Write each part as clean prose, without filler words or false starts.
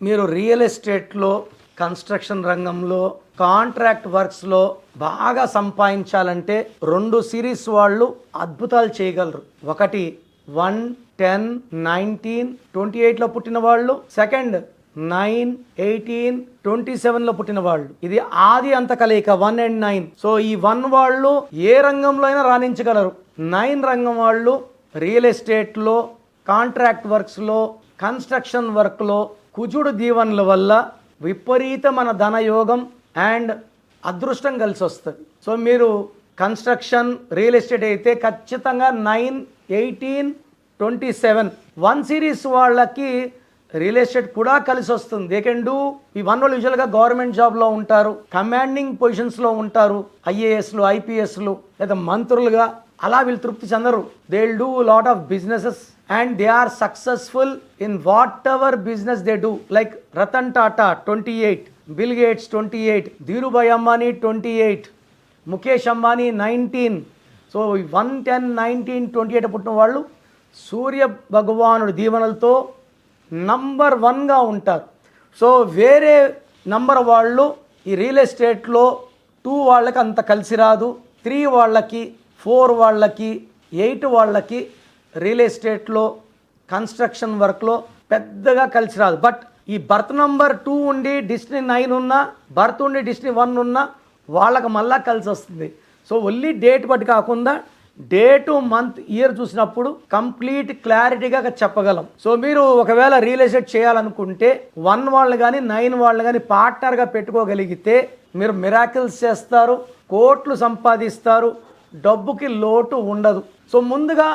మీరు రియల్ ఎస్టేట్లో, కన్స్ట్రక్షన్ రంగంలో, కాంట్రాక్ట్ వర్క్స్లో బాగా సంపాదించాలంటే 2 సిరీస్ వాళ్ళు అద్భుతాలు చేయగలరు. ఒకటి 1, 10, 19, 28లో పుట్టిన వాళ్ళు, సెకండ్ 9, 18, 27లో పుట్టిన వాళ్ళు. ఇది ఆది అంత కలయిక 1 and 9. సో ఈ 1 వాళ్ళు ఏ రంగంలో అయినా రాణించగలరు. 9 రంగం వాళ్ళు రియల్ ఎస్టేట్లో, కాంట్రాక్ట్ వర్క్స్లో, కన్స్ట్రక్షన్ వర్క్లో కుజుడు దీవెనల వల్ల విపరీతమైన ధనయోగం అండ్ అదృష్టం కలిసి వస్తుంది. సో మీరు కన్స్ట్రక్షన్, రియల్ ఎస్టేట్ అయితే ఖచ్చితంగా 9, 18, 27 1 సిరీస్ వాళ్ళకి రియల్ ఎస్టేట్ కూడా కలిసి వస్తుంది. They can do. ఈ 1 వాళ్ళు యూజువల్గా గవర్నమెంట్ జాబ్లో ఉంటారు, కమాండింగ్ పొజిషన్స్లో ఉంటారు, ఐఏఎస్లు, ఐపీఎస్లు లేదా మంత్రులుగా. అలా వీళ్ళు తృప్తి చెందరు. They will do lot of businesses and they are successful in whatever business they do, like Ratan Tata 28, Bill Gates 28, Dhirubhai Ambani 28, Mukesh Ambani 19. So 1, 10, 19, 28 పుట్టిన వాళ్ళు సూర్య భగవానుడి దీవెనలతో నంబర్ 1గా ఉంటారు. సో వేరే నంబర్ వాళ్ళు ఈ రియల్ ఎస్టేట్లో 2 వాళ్ళకి అంత కలిసి రాదు, 3 వాళ్ళకి, 4 వాళ్ళకి, 8 వాళ్ళకి రియల్ ఎస్టేట్లో, కన్స్ట్రక్షన్ వర్క్లో పెద్దగా కలిసి రాదు. బట్ ఈ బర్త్ నంబర్ 2 ఉండి డిస్టినీ 9 ఉన్నా, బర్త్ ఉండి డిస్టినీ 1 ఉన్నా వాళ్ళకి మళ్ళా కలిసి వస్తుంది. సో ఓన్లీ డేట్ బట్టి కాకుండా డేటు, మంత్, ఇయర్ చూసినప్పుడు కంప్లీట్ క్లారిటీగా చెప్పగలం. సో మీరు ఒకవేళ రియల్ ఎస్టేట్ చేయాలనుకుంటే 1 వాళ్ళు కానీ 9 వాళ్ళు కానీ పార్ట్నర్గా పెట్టుకోగలిగితే మీరు మిరాకిల్స్ చేస్తారు, కోట్లు సంపాదిస్తారు, డబ్బుకి లోటు ఉండదు. సో ముందుగా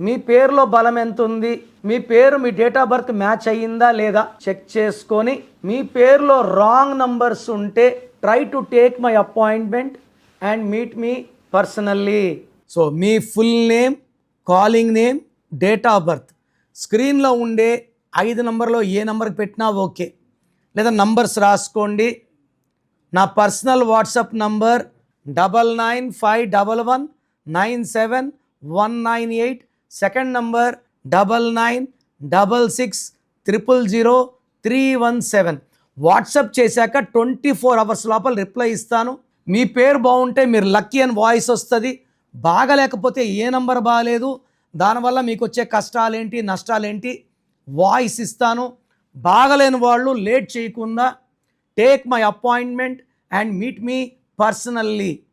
మీ పేరులో బలం ఎంత ఉంది, మీ పేరు, మీ డేట్ ఆఫ్ బర్త్ మ్యాచ్ అయ్యిందా లేదా చెక్ చేసుకొని, మీ పేరులో రాంగ్ నంబర్స్ ఉంటే try to take my appointment and meet me personally. So me full name, calling name, date of birth స్క్రీన్లో ఉండే 5 నంబర్లో ఏ నెంబర్కి పెట్టినా ఓకే, లేదా నంబర్స్ రాసుకోండి. నా personal WhatsApp number 9951197198, second number 9966000317. WhatsApp చేశాక 24 అవర్స్ లోపల రిప్లై ఇస్తాను. మీ పేరు బాగుంటే మీరు లక్కీ అని వాయిస్ వస్తుంది, బాగలేకపోతే ఏ నంబర్ బాగలేదు, దానివల్ల మీకు వచ్చే కష్టాలేంటి, నష్టాలేంటి వాయిస్ ఇస్తాను. బాగలేని వాళ్ళు లేట్ చేయకుండా take my appointment and meet me personally.